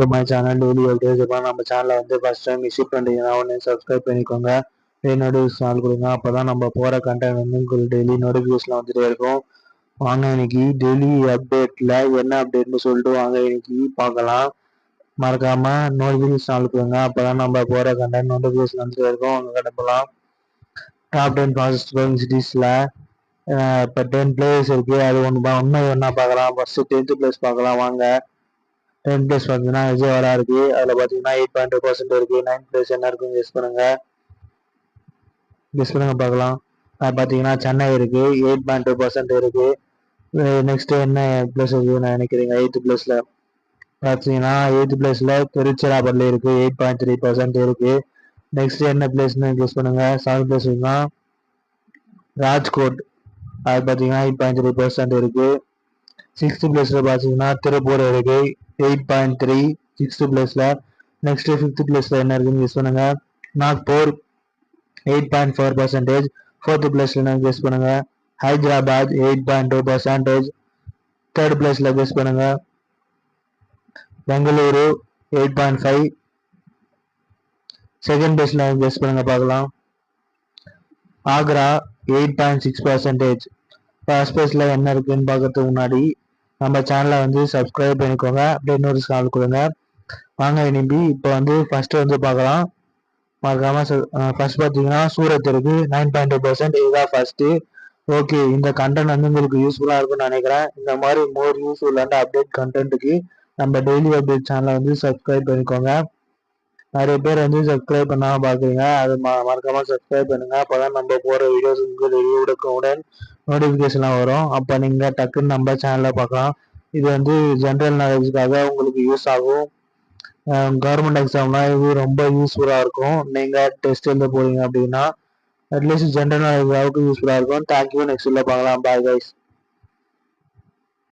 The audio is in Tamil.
To my channel daily updates. இப்போ நம்ம சேனலை வந்து ஃபர்ஸ்ட் டைம் விசிட் பண்ணுறீங்கன்னா உடனே சப்ஸ்கிரைப் பண்ணிக்கோங்க. நோட்டிஃபிகேஷன் ஆள் கொடுங்க. அப்போ தான் நம்ம போகிற கண்டென்ட் வந்து உங்களுக்கு டெய்லி நோட்டிஃபிகேஷன் வந்துட்டே இருக்கும். வாங்க இன்னைக்கு டெய்லி அப்டேட்டில் என்ன அப்டேட்னு சொல்லிட்டு வாங்க இன்னைக்கு பார்க்கலாம். மறக்காம நோட்டிஃபிகேஷன் ஆள் கொடுங்க. அப்போ தான் நம்ம போகிற கண்டென்ட் நோட்டிஃபிகேஷன் வந்துட்டே இருக்கும். அவங்க கிடப்பலாம் டாப் 10 ஃபாஸ்ட் க்ரோயிங் சிட்டிஸில் இப்போ 10 பிளேயர்ஸ் இருக்குது. அது ஒன்றா பார்க்கலாம். ஃபஸ்ட்டு 10th பிளேஸ் பார்க்கலாம் வாங்க. 10th பிளேஸ் பார்த்தீங்கன்னா விஜயவாடா இருக்குது. அதில் பார்த்தீங்கன்னா 8.2% இருக்குது. 9th பிளேஸ் என்ன இருக்குன்னு கெஸ் பண்ணுங்கள் பார்க்கலாம். பார்த்தீங்கன்னா சென்னை இருக்குது. 8.2% இருக்குது. நெக்ஸ்ட் என்ன பிளேஸ் இருக்குதுன்னு நினைக்கிறீங்க? 8th பிளேஸில் பார்த்தீங்கன்னா 8th பிளேஸில் திருச்சிராப்பள்ளி இருக்குது. 8.3% இருக்குது. நெக்ஸ்ட் என்ன பிளேஸ்னு கெஸ் பண்ணுங்க. 7th place Rajkot. அது பார்த்தீங்கன்னா 8.3% இருக்குது. 6th பிளேஸில் பார்த்தீங்கன்னா திருப்பூர் இருக்கு. 8.3 6th பிளேஸில். நெக்ஸ்ட் 5th பிளேஸில் என்ன இருக்குன்னு கெஸ் பண்ணுங்க. நாக்பூர் 8.4%. 4th பிளேஸில் என்ன கெஸ் பண்ணுங்க. ஹைதராபாத் 8.2%. 3rd பிளேஸில் கெஸ் பண்ணுங்க. பெங்களூரு 8.5. 2nd பிளேஸில் கெஸ் பண்ணுங்க பார்க்கலாம். ஆக்ரா 8.6%. ஃபர்ஸ்ட் பிளேஸில் என்ன இருக்குன்னு பார்க்கறதுக்கு முன்னாடி நம்ம சேனலை வந்து சப்ஸ்கிரைப் பண்ணிக்கோங்க. அப்படியே இன்னொரு கால் கொடுங்க. வாங்க இனிப்பி இப்போ வந்து ஃபர்ஸ்ட் வந்து பார்க்கலாம். மறக்காம ஃபர்ஸ்ட் பார்த்தீங்கன்னா சூரத் இருக்கு. 9.2%. இதுதான் ஃபர்ஸ்ட். ஓகே, இந்த கண்டென்ட் வந்து உங்களுக்கு யூஸ்ஃபுல்லாக இருக்கும்னு நினைக்கிறேன். இந்த மாதிரி மோர் யூஸ்ஃபுல்லான அப்டேட் கண்டென்ட்டுக்கு நம்ம டெய்லி அப்டேட் சேனலை வந்து சப்ஸ்கிரைப் பண்ணிக்கோங்க. நிறைய பேர் வந்து சப்ஸ்கிரைப் பண்ணாமல் பார்க்குறீங்க. அது மறக்காம சப்ஸ்கிரைப் பண்ணுங்க. அப்போதான் நம்ம போகிற வீடியோஸ் உங்களுக்கு உடன் நோட்டிஃபிகேஷன்லாம் வரும். அப்போ நீங்கள் டக்குன்னு நம்ம சேனலில் பார்க்கலாம். இது வந்து ஜென்ரல் நாலேஜுக்காக உங்களுக்கு யூஸ் ஆகும். கவர்மெண்ட் எக்ஸாம்லாம் இது ரொம்ப யூஸ்ஃபுல்லாக இருக்கும். நீங்கள் டெஸ்ட் எழுத போறீங்க அப்படின்னா அட்லீஸ்ட் ஜென்ரல் நாலேஜ் அளவுக்கு யூஸ்ஃபுல்லாக இருக்கும். தேங்க்யூ. நெக்ஸ்ட் பார்க்கலாம். Bye guys.